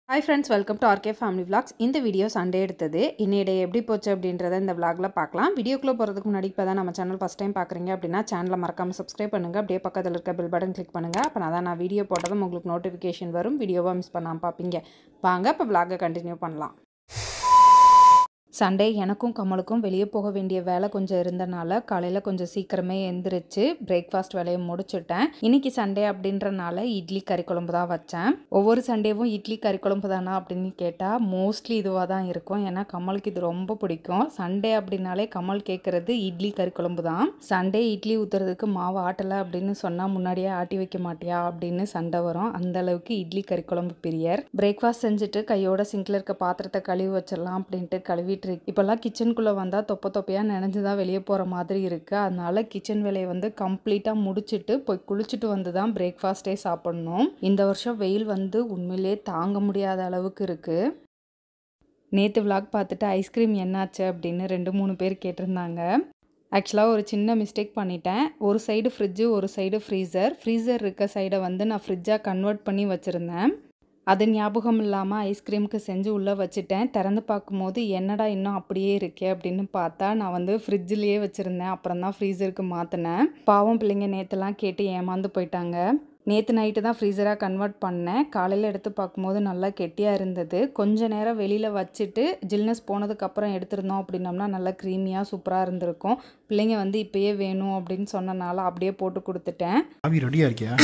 Hi friends, welcome to RK Family Vlogs. இந்த video Sunday எடுத்தது. இன்னைய டே எப்படி போச்சு அப்படின்றத இந்த vlogல பார்க்கலாம். வீடியோக்குள்ள போறதுக்கு முன்னாடி இப்பதான் நம்ம சேனல் ஃபர்ஸ்ட் டைம் பார்க்கறீங்க அப்படினா சேனலை மறக்காம subscribe பண்ணுங்க. அப்படியே பக்கத்துல இருக்க bell button click பண்ணுங்க. அப்பதான் நான் வீடியோ போட்டதும் உங்களுக்கு நோட்டிஃபிகேஷன் வரும். வீடியோவை மிஸ் பண்ணாம பாப்பீங்க. வாங்க இப்ப vlog-ஐ கண்டினியூ பண்ணலாம். சண்டே எனக்கும் கமலுக்கும் வெளியே போக வேண்டிய வேலை கொஞ்சம் இருந்தனால காலையில் கொஞ்சம் சீக்கிரமே எந்திரிச்சு பிரேக்ஃபாஸ்ட் வேலையை முடிச்சுட்டேன். இன்னைக்கு சண்டே அப்படின்றனால இட்லி கறி குழம்பு தான் வச்சேன். ஒவ்வொரு சண்டேவும் இட்லி கறி குழம்பு தானா அப்படின்னு கேட்டால் மோஸ்ட்லி இதுவாக தான் இருக்கும். ஏன்னா கமலுக்கு இது ரொம்ப பிடிக்கும். சண்டே அப்படின்னாலே கமல் கேட்குறது இட்லி கறி குழம்பு தான். சண்டே இட்லி ஊற்றுறதுக்கு மாவு ஆட்டலை அப்படின்னு சொன்னால் முன்னாடியே ஆட்டி வைக்க மாட்டியா அப்படின்னு சண்டை வரும். அந்த அளவுக்கு இட்லி கறி குழம்பு பிரியர். பிரேக்ஃபாஸ்ட் செஞ்சுட்டு கையோட சிங்கில் இருக்க பாத்திரத்தை கழுவி வச்சிடலாம் அப்படின்ட்டு கழுவிட்டு இப்போல்லாம் கிச்சனுக்குள்ளே வந்தால் தொப்பையாக நினைஞ்சு தான் வெளியே போகிற மாதிரி இருக்குது. அதனால கிச்சன் வேலையை வந்து கம்ப்ளீட்டாக முடிச்சுட்டு போய் குளிச்சுட்டு வந்து தான் பிரேக்ஃபாஸ்ட்டே சாப்பிட்ணும். இந்த வருஷம் வெயில் வந்து உண்மையிலே தாங்க முடியாத அளவுக்கு இருக்குது. நேற்று விளாக் பார்த்துட்டு ஐஸ்கிரீம் என்னாச்சு அப்படின்னு 2-3 பேர் கேட்டிருந்தாங்க. ஆக்சுவலாக ஒரு சின்ன மிஸ்டேக் பண்ணிட்டேன். ஒரு சைடு ஃப்ரிட்ஜு ஒரு சைடு ஃப்ரீசர் இருக்க சைடை வந்து நான் ஃப்ரிட்ஜாக கன்வெர்ட் பண்ணி வச்சுருந்தேன். அது ஞாபகம் இல்லாமல் ஐஸ்கிரீமுக்கு செஞ்சு உள்ளே வச்சுட்டேன். திறந்து பார்க்கும்போது என்னடா இன்னும் அப்படியே இருக்கே அப்படின்னு பார்த்தா நான் வந்து ஃப்ரிட்ஜிலேயே வச்சுருந்தேன். அப்புறம் தான் ஃப்ரீசருக்கு மாற்றினேன். பாவம் பிள்ளைங்க நேற்றுலாம் கேட்டு ஏமாந்து போயிட்டாங்க. நேற்று நைட்டு தான் ஃப்ரீசராக கன்வெர்ட் பண்ணேன். காலையில் எடுத்து பார்க்கும்போது நல்லா கெட்டியாக இருந்தது. கொஞ்சம் நேரம் வெளியில் வச்சுட்டு ஜில்னஸ் போனதுக்கப்புறம் எடுத்துருந்தோம் அப்படின்னோம்னா நல்லா க்ரீமியாக சூப்பராக இருந்திருக்கும். பிள்ளைங்க வந்து இப்போயே வேணும் அப்படின்னு சொன்னனால அப்படியே போட்டு கொடுத்துட்டேன். ரெடியாக இருக்கியா?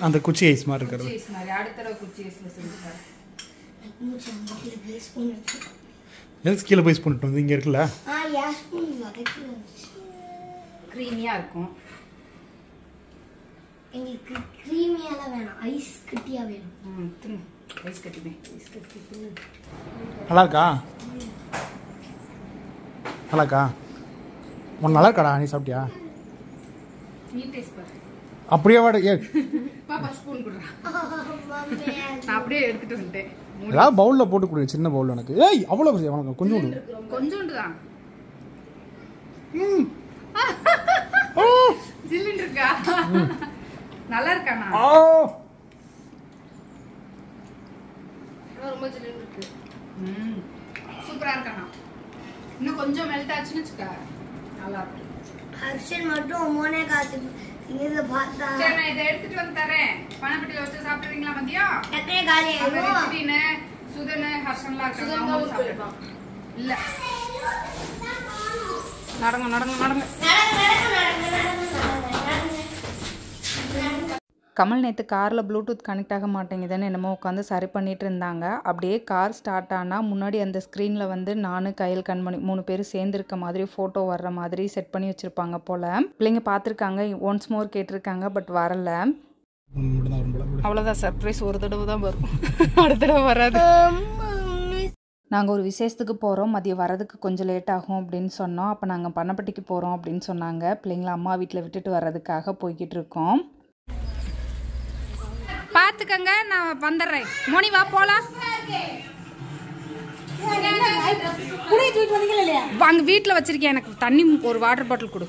அந்த குச்சி ஐஸ் மாதிரி இருக்கிறது. எதுக்கு கீழே போய் ஸ்பூன் வந்து இங்கே இருக்குல்ல, க்ரீமியாக இருக்கும். எங்களுக்கு க்ரீமியாலாம் வேணாம், ஐஸ் கட்டியாக வேணும். ஐஸ் கட்டி நல்லா இருக்கா? நல்லா இருக்கா? உன் நல்லா இருக்காடா? நீ சாப்பிட்டியா? அப்படியே வாட அப்படியே எடுத்துட்டு வந்துட்டேன். ஏதாவது பவுலில் போட்டு கொடுங்க, சின்ன பவுல் எனக்கு. ஏய் அவ்வளோ உனக்கு கொஞ்சோண்டு கொஞ்சோண்டு தான். ஜில்லுன்னு இருக்கா? நல்லா இருக்கானா? ரொம்ப ஜில்லுன்னு இருக்கு. சூப்பரா இருக்கானா? இன்னும் கொஞ்சம் மெல்ட் ஆச்சுன்னு வச்சுக்க நல்லா இருக்கும். ஹர்ஷன் மட்டும் மோனே காத்து இங்க பார்த்தா சரி நான் இதை எடுத்துட்டு வந்து தரேன். பணப்பட்டியில வச்சு சாப்பிடுறீங்களா மதியம்? டக்கே காலி ஆயிடும். சுதீனு சுதனு ஹர்ஷன்லாம் இருக்காங்க. இல்ல நடங்க நடங்க நடங்க. கமல் நேற்று காரில் ப்ளூடூத் கனெக்ட் ஆக மாட்டேங்குதுன்னு என்னமோ உட்காந்து சரி பண்ணிட்டு இருந்தாங்க. அப்படியே கார் ஸ்டார்ட் ஆனால் முன்னாடி அந்த ஸ்க்ரீனில் வந்து நானு கையல் கண்மணி 3 பேர் சேர்ந்துருக்க மாதிரி ஃபோட்டோ வர்ற மாதிரி செட் பண்ணி வச்சுருப்பாங்க போல். பிள்ளைங்க பார்த்துருக்காங்க, ஒன்ஸ் மோர் கேட்டிருக்காங்க, பட் வரல. அவ்வளோதான், சர்ப்ரைஸ் ஒரு தடவை தான் வரும், அடுத்த தடவை வராது. நாங்கள் ஒரு விசேஷத்துக்கு போகிறோம், மதியம் வரதுக்கு கொஞ்சம் லேட் ஆகும் அப்படின்னு சொன்னோம். அப்போ நாங்கள் பண்ணப்பட்டிக்கு போகிறோம் அப்படின்னு சொன்னாங்க. பிள்ளைங்களை அம்மா வீட்டில் விட்டுட்டு வர்றதுக்காக போய்கிட்டு இருக்கோம். பார்த்துக்கங்க, நான் வந்துடுறேன். மோனி வா போலாம். வாங்க, வீட்டில் வச்சிருக்கேன். எனக்கு தண்ணி ஒரு வாட்டர் பாட்டில் கொடு.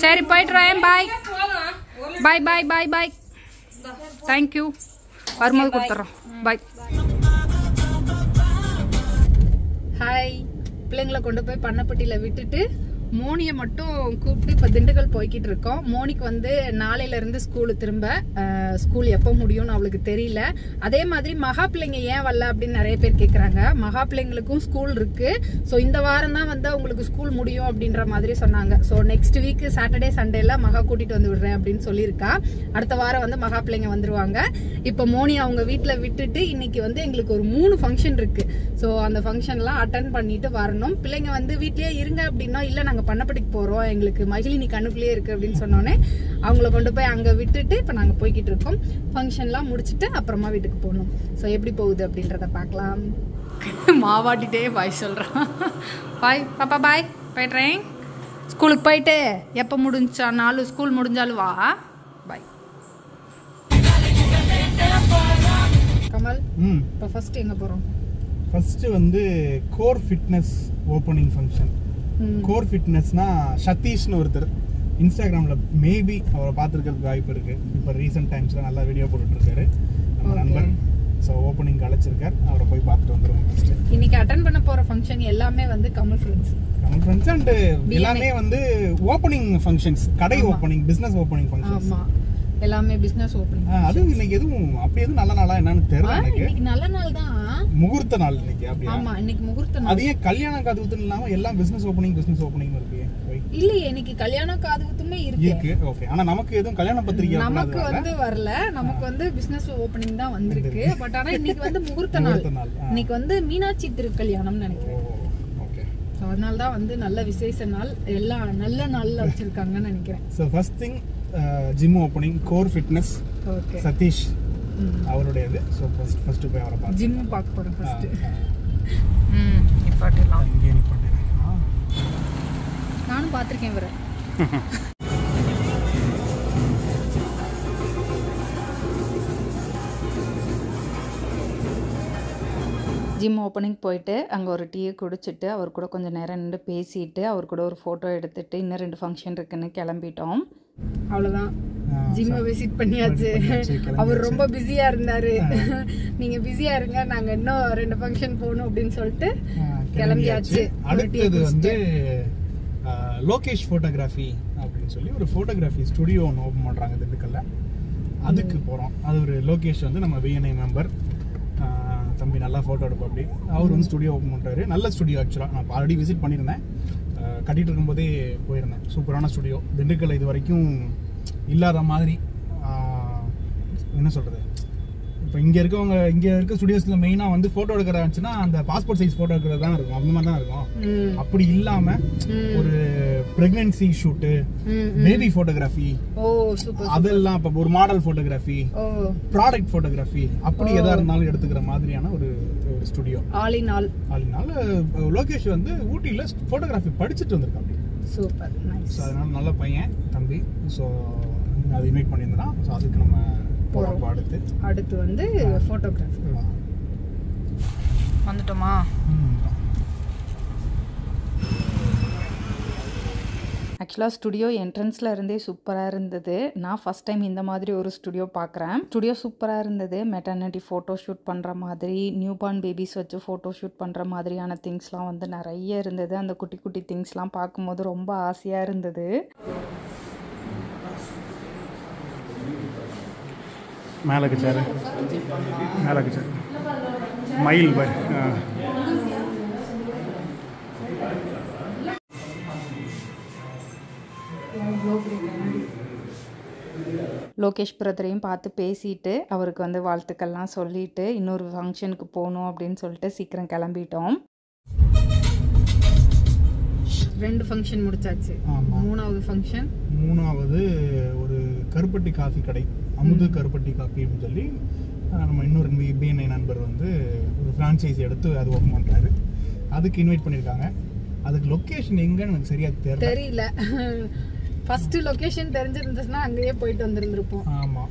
சரி போயிட்டுறேன். பாய் பாய் பாய் பாய் பாய். தேங்க்யூ. வரும்போது கொடுத்துட்றோம். பாய். ஹாய். பிள்ளைங்களை கொண்டு போய் பண்ணப்பட்டியில் விட்டுட்டு மோனியை மட்டும் கூப்பிட்டு இப்போ திண்டுக்கல் போய்கிட்டு இருக்கோம். மோனிக்கு வந்து நாளையிலேருந்து ஸ்கூலு திரும்ப. ஸ்கூல் எப்போ முடியும்னு அவளுக்கு தெரியல. அதே மாதிரி மகா பிள்ளைங்க ஏன் வரல அப்படின்னு நிறைய பேர் கேட்குறாங்க. மகா பிள்ளைங்களுக்கும் ஸ்கூல் இருக்குது. ஸோ இந்த வாரம் தான் வந்து அவங்களுக்கு ஸ்கூல் முடியும் அப்படின்ற மாதிரி சொன்னாங்க. ஸோ நெக்ஸ்ட் வீக் சாட்டர்டே சண்டேல மகா கூட்டிகிட்டு வந்து விடுறேன் அப்படின்னு சொல்லியிருக்கா. அடுத்த வாரம் வந்து மகா பிள்ளைங்க வந்துருவாங்க. இப்போ மோனி அவங்க வீட்டில் விட்டுட்டு இன்னைக்கு வந்து எங்களுக்கு ஒரு 3 ஃபங்க்ஷன் இருக்குது. ஸோ அந்த ஃபங்க்ஷன்லாம் அட்டன் பண்ணிட்டு வரணும். பிள்ளைங்க வந்து வீட்லேயே இருங்க அப்படின்னா இல்லை நாங்கள் பண்ணப்பட்டிக்கு போகிறோம், எங்களுக்கு மகிழினி கண்ணுக்குள்ளேயே இருக்குது அப்படின்னு சொன்னோன்னே அவங்கள கொண்டு போய் அங்கே விட்டுட்டு இப்போ நாங்கள் போய்கிட்டு இருக்கோம். ஃபங்க்ஷன்லாம் முடிச்சுட்டு அப்புறமா வீட்டுக்கு போகணும். ஸோ எப்படி போகுது அப்படின்றத பார்க்கலாம். மாவாட்டிட்டே பாய் சொல்கிறான். பாய் பாப்பா, பாய் போய்ட்றேன். ஸ்கூலுக்கு போயிட்டு எப்போ முடிஞ்சாலும் ஸ்கூல் முடிஞ்சாலும் வா. பாய். கமல் இப்போ ஃபர்ஸ்ட் எங்க போறோம்? ஃபர்ஸ்ட் வந்து கோர் ஃபிட்னஸ் ஓப்பனிங் ஃபங்க்ஷன். கோர் ஃபிட்னஸ்னா சதீஷ்னு ஒருத்தர் இன்ஸ்டாகிராமில் மேபி அவரை பார்த்துருக்கிறதுக்கு வாய்ப்பு இருக்குது. இப்போ ரீசெண்ட் டைம்ஸில் நல்லா வீடியோ போட்டுட்ருக்காரு நம்ம நண்பர். ஸோ ஓப்பனிங் அழைச்சிருக்கார், அவரை போய் பார்த்துட்டு வந்துடுவோம். ஃபஸ்ட்டு இன்னைக்கு அட்டன் பண்ண போகிற ஃபங்க்ஷன் எல்லாமே வந்து கமல் ஃப்ரெண்ட்ஸ் அண்ட் எல்லாமே வந்து ஓப்பனிங் ஃபங்க்ஷன்ஸ், கடை ஓப்பனிங், பிஸ்னஸ் ஓப்பனிங் ஃபங்க்ஷன்ஸ். ஆமாம், எல்லாமே பிஸ்னஸ் ஓப்பனிங். அதுவும் இன்னைக்கு எதுவும் அப்படி எதுவும் நல்ல நாளா என்னன்னு தெரியல எனக்கு. இன்னைக்கு நல்ல நாள் தான், முகூர்த்த நாள் இன்னைக்கு. அப்படியே ஆமா, இன்னைக்கு முகூர்த்த நாள். அது ஏன் கல்யாண காதுகுத்துன்னு இல்லாம எல்லாம் பிசினஸ் ஓப்பனிங் இருக்கு? இல்லையே, இன்னைக்கு கல்யாண காதுகுத்துமே இருக்கு. ஓகே. ஆனா நமக்கு எதுவும் கல்யாண பத்திரிக்கை நமக்கு வந்து வரல, நமக்கு வந்து பிசினஸ் ஓப்பனிங் தான் வந்திருக்கு. பட் ஆனா இன்னைக்கு வந்து முகூர்த்த நாள். இன்னைக்கு வந்து மீனாட்சி திருக்கல்யாணம்னு நினைக்கிறேன். ஓகே. அதனால தான் வந்து நல்ல விசேஷ நாள், எல்லாம் நல்ல நாள்ல வச்சிருக்காங்கன்னு நினைக்கிறேன். So first thing gym opening, core fitness. Okay. Satish அவருடையது. ஸோ ஃபர்ஸ்ட் போய் அவரை பார்த்து ஜிம் பார்க்க போகிறேன் ஃபர்ஸ்ட். நிப்பாட்டலாம், இங்கே நிப்பாட்டேன். நானும் பார்த்துருக்கேன் இவரை. ஜிம் ஓப்பனிங் போயிட்டு அங்கே ஒரு டீயை குடிச்சிட்டு அவர் கூட கொஞ்சம் நேரம் நின்று பேசிட்டு அவர் கூட ஒரு ஃபோட்டோ எடுத்துட்டு இன்னும் 2 ஃபங்க்ஷன் இருக்குன்னு கிளம்பிட்டோம். அவ்வளோதான், ஜிம்மை விசிட் பண்ணியாச்சு. அவர் ரொம்ப பிஸியாக இருந்தார். நீங்கள் பிஸியாக இருங்க, நாங்கள் இன்னும் 2 ஃபங்க்ஷன் போகணும் அப்படின்னு சொல்லிட்டு கிளம்பியாச்சு. அடுத்தது வந்து லோகேஷ் ஃபோட்டோகிராஃபி அப்படின்னு சொல்லி ஒரு ஃபோட்டோகிராஃபி ஸ்டுடியோ ஒன்று ஓப்பன் பண்ணுறாங்க திண்டுக்கல்ல. அதுக்கு போகிறோம். அது ஒரு லோகேஷ் வந்து நம்ம விஎன்ஐ மெம்பர் தம்பி, நல்லா ஃபோட்டோ எடுப்போம். அப்படி அவர் வந்து ஸ்டுடியோ ஓப்பன் பண்ணுறாரு. நல்ல ஸ்டுடியோ. ஆக்சுவலாக நான் ஆல்ரெடி விசிட் பண்ணியிருந்தேன், கட்டிகிட்டு இருக்கும்போதே போயிருந்தேன். சூப்பரான ஸ்டுடியோ. திண்டுக்கல் இது வரைக்கும் இல்லாத மாதிரி. என்ன சொல்கிறது, இப்போ இங்கே இருக்க ஸ்டுடியோஸில் மெயினாக வந்து ஃபோட்டோ எடுக்கிறச்சுன்னா அந்த பாஸ்போர்ட் சைஸ் ஃபோட்டோ எடுக்கிறது தான் இருக்கும், அந்த மாதிரி தான் இருக்கும். அப்படி இல்லாமல் ஒரு ப்ரெக்னன்சி ஷூட்டு, பேபி ஃபோட்டோகிராஃபி, அதெல்லாம் இப்போ ஒரு மாடல் ஃபோட்டோகிராஃபி, ப்ராடக்ட் ஃபோட்டோகிராஃபி, அப்படி எதாக இருந்தாலும் எடுத்துக்கிற மாதிரியான ஒரு studio. All in all Lokesh வந்து ஊட்டியில் ஃபோட்டோகிராஃபி படிச்சுட்டு வந்திருக்காங்க. சூப்பர், ஸோ அதனால நல்ல பையன் தம்பி. ஸோ அதை இன்வைட் பண்ணியிருந்தான். ஸோ அதுக்கு நம்ம போகிறோம். அடுத்து வந்து ஃபோட்டோகிராஃபி வந்துட்டோமா? ஆக்சுவலாக ஸ்டுடியோ என்ட்ரன்ஸில் இருந்தே சூப்பராக இருந்தது. நான் ஃபஸ்ட் டைம் இந்த மாதிரி ஒரு ஸ்டுடியோ பார்க்குறேன். ஸ்டுடியோ சூப்பராக இருந்தது. மெட்டர்னிட்டி ஃபோட்டோ ஷூட் பண்ணுற மாதிரி, நியூ பார்ன் பேபிஸ் வச்சு ஃபோட்டோ ஷூட் பண்ணுற மாதிரியான திங்ஸ்லாம் வந்து நிறைய இருந்தது. அந்த குட்டி குட்டி திங்ஸ்லாம் பார்க்கும்போது ரொம்ப ஆசையாக இருந்தது. மேலே சேரு, மேலே சேரு, மயில் பாய். லோகேஷ் பிரதரையும் பார்த்து பேசிட்டு அவருக்கு வந்து வாழ்த்துக்கள்லாம் சொல்லிட்டு இன்னொரு ஃபங்க்ஷனுக்கு போகணும் அப்படின்னு சொல்லிட்டு சீக்கிரம் கிளம்பிட்டோம். 2 ஃபங்க்ஷன் முடிச்சாச்சு. மூணாவது ஒரு கருப்பட்டி காஃபி கடை, அமுது கருப்பட்டி காஃபி அப்படின்னு சொல்லி நம்ம இன்னொரு பிஎன்ஐ நண்பர் வந்து ஒரு ஃப்ரான்ச்சைஸி எடுத்து அது ஓப்பன் பண்ணுறாரு. அதுக்கு இன்வைட் பண்ணியிருக்காங்க. அதுக்கு லொக்கேஷன் எங்கன்னு எனக்கு சரியாக தெரியல. ஃபர்ஸ்ட் லொகேஷன் தெரிஞ்சிருந்துச்சுன்னா அங்கேயே போயிட்டு வந்திருந்திருப்போம். ஆமாம்,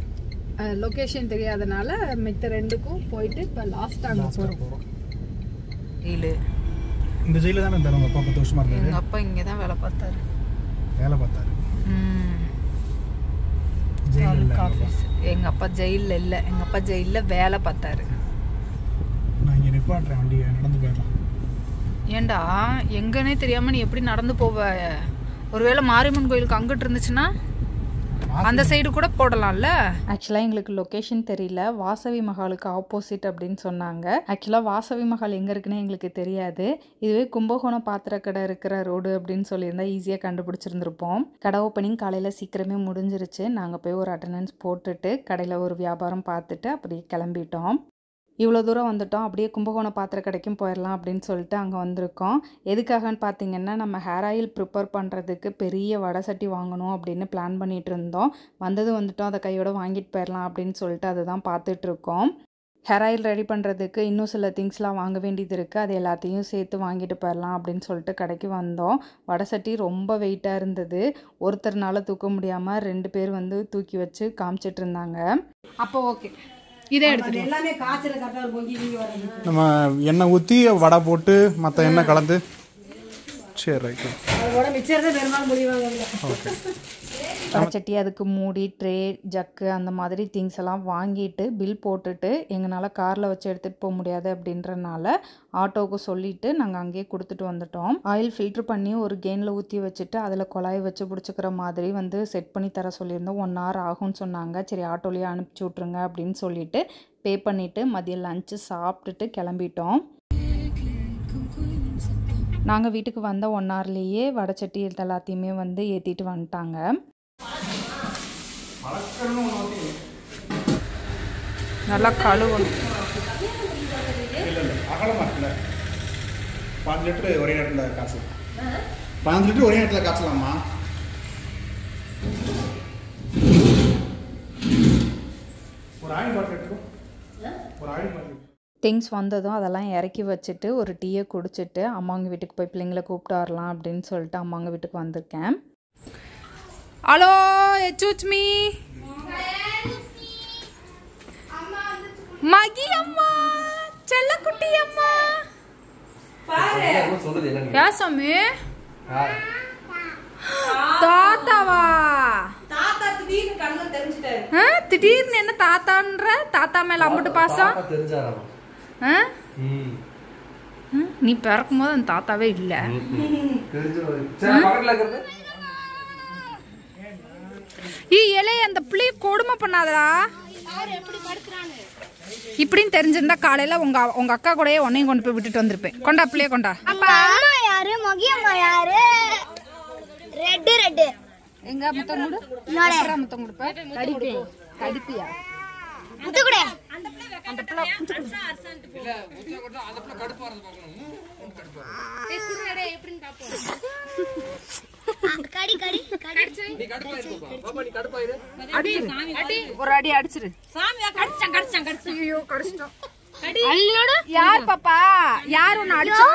லொகேஷன் தெரியாதனால மித்த 2க்கும் போயிட்டு இப்போ லாஸ்ட் அங்கே போகிறோம். இந்த ஜெயிலில் தானே இருந்தார் உங்கள் அப்பா? 10 வருஷமாக இருந்தார். எங்கள் அப்பா இங்கே தான் வேலை பார்த்தாரு. எங்கள் அப்பா ஜெயிலில் இல்லை, எங்கள் அப்பா ஜெயிலில் வேலை பார்த்தாரு. நான் இங்கே நிப்பாட்டுறேன், வண்டியை நடந்து போயிடலாம். ஏண்டா எங்கன்னே தெரியாமல் நீ எப்படி நடந்து போவ? ஒருவேளை மாரியம்மன் கோயிலுக்கு அங்கிட்டு இருந்துச்சுன்னா அந்த சைடு கூட போடலாம்ல. ஆக்சுவலாக எங்களுக்கு லொக்கேஷன் தெரியல. வாசவி மஹாலுக்கு ஆப்போசிட் அப்படின்னு சொன்னாங்க. ஆக்சுவலாக வாசவி மஹால் எங்கே இருக்குன்னு எங்களுக்கு தெரியாது. இதுவே கும்பகோணம் பாத்திர கடை இருக்கிற ரோடு அப்படின்னு சொல்லியிருந்தா ஈஸியாக கண்டுபிடிச்சிருந்துருப்போம். கடை ஓப்பனிங் காலையில் சீக்கிரமே முடிஞ்சிருச்சு. நாங்கள் போய் ஒரு அட்டண்டன்ஸ் போட்டுட்டு கடையில் ஒரு வியாபாரம் பார்த்துட்டு அப்படியே கிளம்பிட்டோம். இவ்வளோ தூரம் வந்துட்டோம், அப்படியே கும்பகோணம் பாத்திர கடைக்கும் போயிடலாம் அப்படின்னு சொல்லிட்டு அங்கே வந்திருக்கோம். எதுக்காகன்னு பார்த்தீங்கன்னா நம்ம ஹேர் ஆயில் ப்ரிப்பேர் பண்ணுறதுக்கு பெரிய வடை சட்டி வாங்கணும் அப்படின்னு பிளான் பண்ணிகிட்டு இருந்தோம். வந்துட்டோம், அதை கையோட வாங்கிட்டு போயிடலாம் அப்படின்னு சொல்லிட்டு அதை தான் பார்த்துட்ருக்கோம். ஹேர் ஆயில் ரெடி பண்ணுறதுக்கு இன்னும் சில திங்ஸ்லாம் வாங்க வேண்டியது இருக்குது. அது எல்லாத்தையும் சேர்த்து வாங்கிட்டு போயிடலாம் அப்படின்னு சொல்லிட்டு கடைக்கு வந்தோம். வடை சட்டி ரொம்ப வெயிட்டாக இருந்தது. ஒருத்தர்னால தூக்க முடியாமல் 2 பேர் வந்து தூக்கி வச்சு காமிச்சிட்டு இருந்தாங்க. அப்போ ஓகே, இதே எடுத்துட்டு எல்லாமே காய்ச்சல கரெக்டா ஒரு பொங்கி நீங்க வரது. நம்ம எண்ணெய் ஊற்றி வடை போட்டு மற்ற எண்ணெய் கலந்து. சரி ரைட்டு. அதோட மிச்சர் தான் பெருமாள் முடிவாங்க. ஓகே. வடச்சட்டி, அதுக்கு மூடி, ட்ரே, ஜக்கு அந்த மாதிரி திங்ஸ் எல்லாம் வாங்கிட்டு பில் போட்டுட்டு எங்களால் காரில் வச்சு எடுத்துகிட்டு போக முடியாது அப்படின்றனால ஆட்டோவுக்கு சொல்லிவிட்டு நாங்கள் அங்கேயே கொடுத்துட்டு வந்துட்டோம். ஆயில் ஃபில்ட்ரு பண்ணி ஒரு கேனில் ஊற்றி வச்சுட்டு அதில் குழாய் வச்சு பிடிச்சிக்கிற மாதிரி வந்து செட் பண்ணி தர சொல்லியிருந்தோம். 1 hour ஆகும்னு சொன்னாங்க. சரி ஆட்டோலேயே அனுப்பிச்சி விட்ருங்க அப்படின்னு சொல்லிட்டு பே பண்ணிவிட்டு மதியம் லஞ்சு சாப்பிட்டுட்டு கிளம்பிட்டோம். நாங்கள் வீட்டுக்கு வந்த 1 hourலேயே வடச்சட்டி எல்லாத்தையுமே வந்து ஏற்றிட்டு வந்துட்டாங்க. நல்லா கழுவணும். அகலமாக இருக்குல்ல, 5 லிட்டரு ஒரே நேரத்தில் காசு, 5 லிட்டரு ஒரே நேரத்தில் காய்ச்சலாமா? ஒரு ஆயில் பாட்டில் எடுத்துக்கோ, ஒரு ஆயில் பாட்டில். திங்ஸ் வந்ததும் அதெல்லாம் இறக்கி வச்சுட்டு ஒரு டீயை குடிச்சிட்டு அம்மாங்க வீட்டுக்கு போய் பிள்ளைங்களை கூப்பிட்டு வரலாம் அப்படின்னு சொல்லிட்டு அம்மாங்க வீட்டுக்கு வந்திருக்கேன். ஹலோ, எச்சூச் மீ மகி அம்மா, செல்லக்குட்டி அம்மா. யா சாமி, தாத்தாவா? தாத்தா திடீர்னு கண்ணு தெரிஞ்சிட்டாரு. திடீர்னு என்ன தாத்தான்ற? தாத்தா மேல அம்பட்டு பாசம். நீ பிறக்கும் போது அந்த தாத்தாவே இல்ல. இலைய அந்த பிள்ளைய கொடுமை பண்ணாதடா. இப்படின்னு தெரிஞ்சிருந்தா காலையில உங்க அக்கா கூடயே உன்னையும் கொண்டு போய் விட்டுட்டு வந்திருப்பேன். கொண்டா பிள்ளைய கொண்டா. அம்மா யாரு? மகி அம்மா யாரு? ரெட் எங்க முத்தம் கொடு. என்னடா முத்தம் கொடுப்ப? கடிப்பேன். கடிப்பியா? முத்து கூட. அந்த பிள்ளை இல்ல முத்தம் கொடுத்தா அந்த பிள்ளை கடுப்பா வரது பார்க்கணும். குடுறடே எப்படின்னு பாப்போம். கடி நீ கடுப்பா இரு பாப்பா. நீ கடுப்பா இரு. அடி ஒரு அடி அடிச்சிரு. சாமியா கடிச்சான். ஐயோ கடிச்சிட்டோம். யார் பாப்பா? யார் உன்னை அடிச்சா?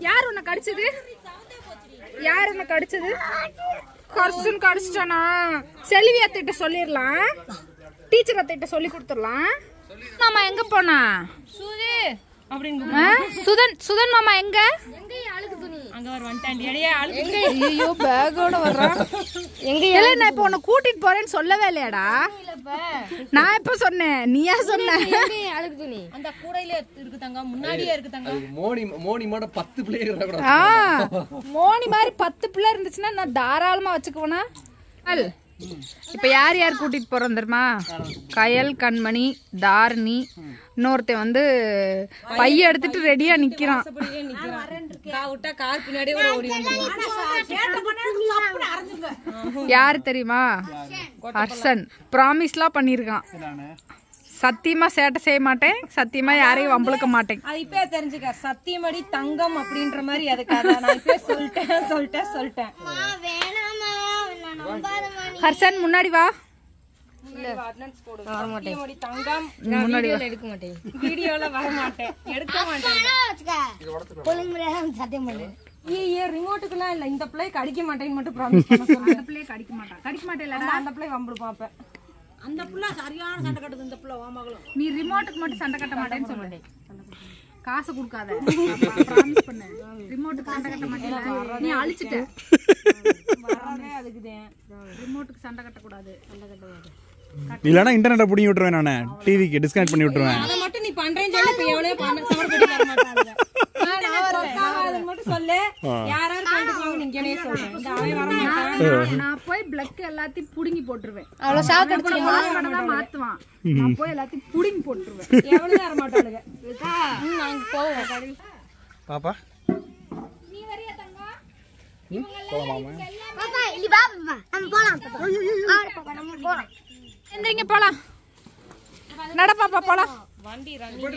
யார் உன்னை கடிச்சது? யார் உன்னை கடிச்சது? கடிச்சிட்டானா? செல்வி அத்திட்ட சொல்லிடலாம், டீச்சர் அத்திட்ட சொல்லி கொடுத்துடலாம். மாமா எங்க போனா? சுதன் மாமா எங்க? ஐயோ பேக்கோட வர்றான். நான் இப்ப உன்னை கூட்டிட்டு போறேன்னு சொல்லவே இல்லையாடா? நான் எப்ப சொன்னேன்? நீயா சொன்ன? அந்த கூடையில இருக்கு தங்க, முன்னாடியே இருக்கு தங்க. மோனி மாட 10 பிள்ளைங்க. மோனி மாதிரி 10 பிள்ளை இருந்துச்சுன்னா நான் தாராளமா வச்சுக்குவேனா? இப்ப யார் யார் கூட்டிட்டு போறோம் தெரியுமா? கயல், கண்மணி, தாரணி, இன்னொருத்த வந்து பைய எடுத்துட்டு ரெடியா நிக்கிறான். யாரு தெரியுமா? ஹர்ஷன். ப்ராமிஸ்லாம் பண்ணிருக்கான். சத்தியமா சேட்டை செய்ய மாட்டேன், சத்தியமா யாரையும் வம்பளுக்க மாட்டேன். அது இப்ப தெரிஞ்சுக்க. சத்தியமடி தங்கம் அப்படின்ற மாதிரி அதுக்காக நான் இப்ப சொல்லிட்டேன். ஹர்ஷன் முன்னாடி வா. ரிமோட்டுக்குலாம் இல்ல, இந்த பிள்ளை கடிக்க மாட்டேன்னு மட்டும் ப்ராமிஸ் பண்ண சொல்லுங்க. அந்த பிள்ளை கடிக்க மாட்டேன். அந்த பிள்ளை வம்பு பாப்பேன். அந்த பிள்ளை சரியான சண்டை கட்டுது. இந்த பிள்ளை வாமகளும் நீ ரிமோட்டுக்கு மட்டும் சண்டை கட்ட மாட்டேன்னு சொல்லுங்க. காசு கொடுக்காத, ப்ராமிஸ் பண்ணு. ரிமோட்டுக்கு சண்டை கட்ட மாட்டேன். நீ அழிச்சிட்ட. அதுக்குதான் ரிமோட்டுக்கு சண்டை கட்டக்கூடாது. இல்லைன்னா இன்டர்நெட்டை பிடிங்கி விட்டுருவேன், நான் டிவிக்கு டிஸ்கனெக்ட் பண்ணி விட்டுருவேன். அதை மட்டும் நீ பண்றேன்னு சொல்லி இப்ப எவ்வளவு சமர்ப்படி தர மாட்டாங்க. மட்டும் சொல்லு, யாராரு கண்டுக்குவாங்க நீங்க சொல்றேன். நான் போய் பிளக் எல்லாத்தையும் புடுங்கி போட்டுருவேன். அவ்வளவு ஷாக் அடிச்சு மாத்துவான். நான் போய் எல்லாத்தையும் புடுங்கி போட்டுருவேன். எவ்வளவு தர மாட்டாளுங்க. நாங்க போவோம். பாப்பா நீ வரியா தங்கம்? எந்திரிங்க போலாம். நட பாப்பா போலாம்.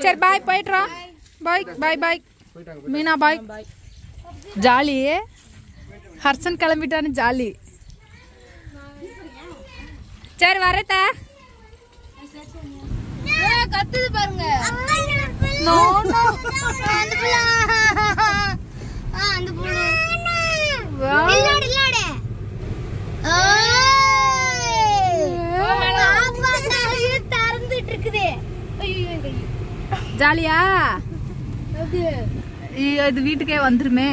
சரி பாய், போயிட்டுறா. பாய். மீனா பாய். ஜாலி. ஹர்ஷன் கிளம்பிட்டான்னு ஜாலி. சரி வரேத்த. கத்துது பாருங்க. ஜாலியா இது வீட்டுக்கே வந்துருமே.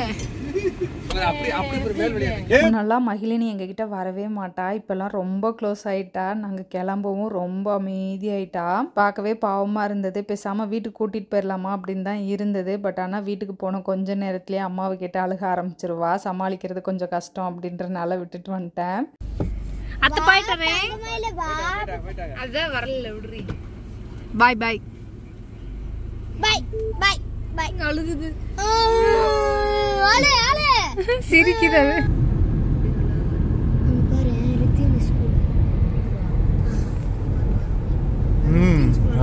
நல்லா மகிழினி எங்ககிட்ட வரவே மாட்டா. இப்பெல்லாம் ரொம்ப க்ளோஸ் ஆயிட்டா. நாங்கள் கிளம்பவும் ரொம்ப அமைதியாயிட்டா. பார்க்கவே பாவமாக இருந்தது. பேசாமல் வீட்டுக்கு கூட்டிகிட்டு போயிடலாமா அப்படின்னு தான் இருந்தது. பட் ஆனால் வீட்டுக்கு போன கொஞ்ச நேரத்துலேயே அம்மாவை கேட்டு அழுக ஆரம்பிச்சிருவா. சமாளிக்கிறது கொஞ்சம் கஷ்டம் அப்படின்றனால விட்டுட்டு வந்துட்டேன். அத்தை போயிட்டே அதான் வரல விடுறீ. பாய் பாய் பாய் பாய் பாய். அழுகுது ஆளே ஆளே சிரிக்கிறது. பாரு ரித்தின் ஸ்கூல்.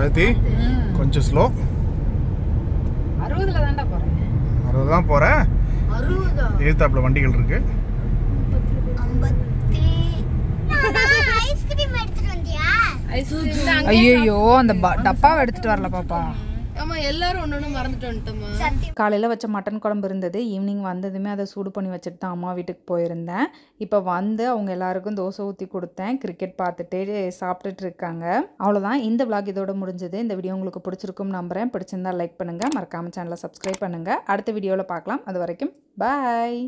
ஆதி கொஞ்சம் ஸ்லோ. 60ல தான்டா போறேன். 60 தான் போறேன். 60 ஏத்தாப்புல வண்டிகள் இருக்கு. 50 ஐஸ்கிரீம் எடுத்துட்டு வந்தியா? ஐயோ அந்த டப்பாவை எடுத்துட்டு வரல பாப்பா. ஆமா எல்லாரும் ஒன்னொன்னு மறந்துட்டு வந்துட்டோமா. காலையில் வச்ச மட்டன் குழம்பு இருந்தது. ஈவினிங் வந்ததுமே அதை சூடு பண்ணி வச்சுட்டு தான் அம்மா வீட்டுக்கு போயிருந்தேன். இப்போ வந்து அவங்க எல்லாருக்கும் தோசை ஊற்றி கொடுத்தேன். கிரிக்கெட் பார்த்துட்டு சாப்பிட்டுட்டு இருக்காங்க. அவ்வளோதான், இந்த விளாக் இதோட முடிஞ்சது. இந்த வீடியோ உங்களுக்கு பிடிச்சிருக்கும் நம்புறேன். பிடிச்சிருந்தா லைக் பண்ணுங்கள், மறக்காமல் சேனலை சப்ஸ்கிரைப் பண்ணுங்கள். அடுத்த வீடியோவில் பார்க்கலாம். அது வரைக்கும் பாய்.